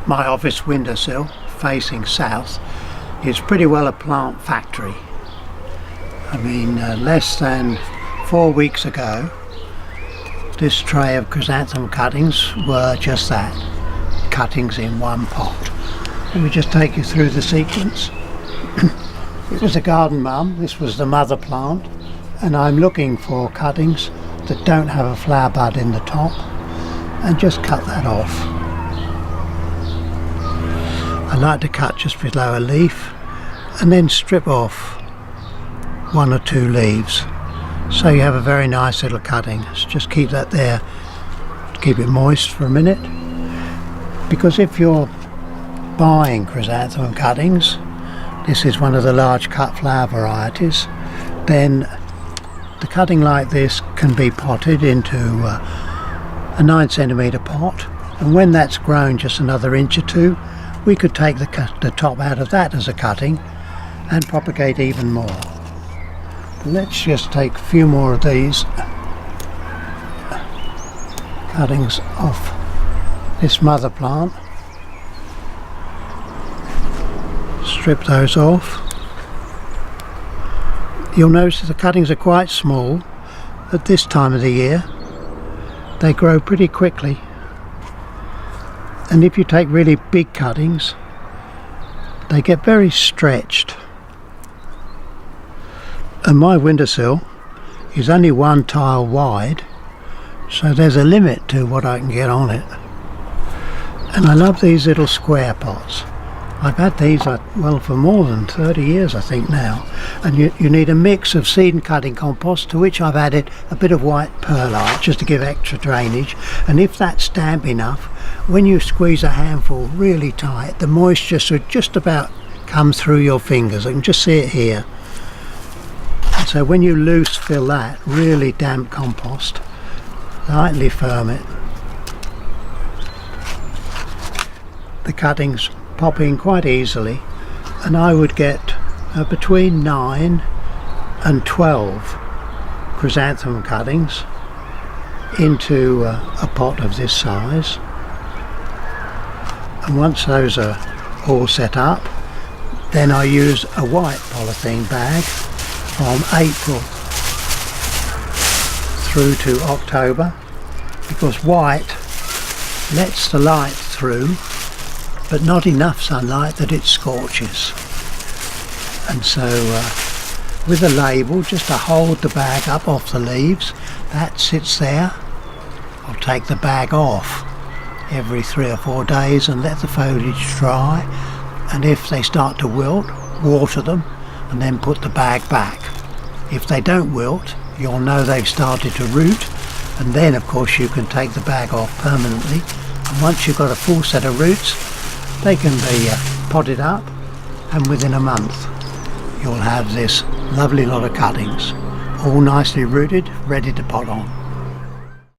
My office windowsill, facing south, is pretty well a plant factory. I mean, less than 4 weeks ago, this tray of chrysanthemum cuttings were just that, cuttings in one pot. Let me just take you through the sequence. It was a garden mum, this was the mother plant, and I'm looking for cuttings that don't have a flower bud in the top, and just cut that off. I like to cut just below a leaf and then strip off 1 or 2 leaves, so you have a very nice little cutting. So just keep that there to keep it moist for a minute, because if you're buying chrysanthemum cuttings, this is one of the large cut flower varieties, then the cutting like this can be potted into a 9 centimetre pot, and when that's grown just another inch or 2, we could take the top out of that as a cutting and propagate even more. Let's just take a few more of these cuttings off this mother plant. Strip those off. You'll notice the cuttings are quite small at this time of the year. They grow pretty quickly. And if you take really big cuttings, they get very stretched. And my windowsill is only 1 tile wide, so there's a limit to what I can get on it. And I love these little square pots. I've had these well for more than 30 years I think now, and you need a mix of seed and cutting compost, to which I've added a bit of white perlite just to give extra drainage, and if that's damp enough, when you squeeze a handful really tight, the moisture should just about come through your fingers. I can just see it here. So when you loose fill that really damp compost, lightly firm it. The cuttings pop in quite easily, and I would get between 9 and 12 chrysanthemum cuttings into a pot of this size. And once those are all set up, then I use a white polythene bag from April through to October, because white lets the light through, but not enough sunlight that it scorches. And so with a label just to hold the bag up off the leaves, that sits there. I'll take the bag off every 3 or 4 days and let the foliage dry, and if they start to wilt, water them and then put the bag back. If they don't wilt, you'll know they've started to root, and then of course you can take the bag off permanently, and once you've got a full set of roots, they can be potted up, and within a month you'll have this lovely lot of cuttings all nicely rooted, ready to pot on.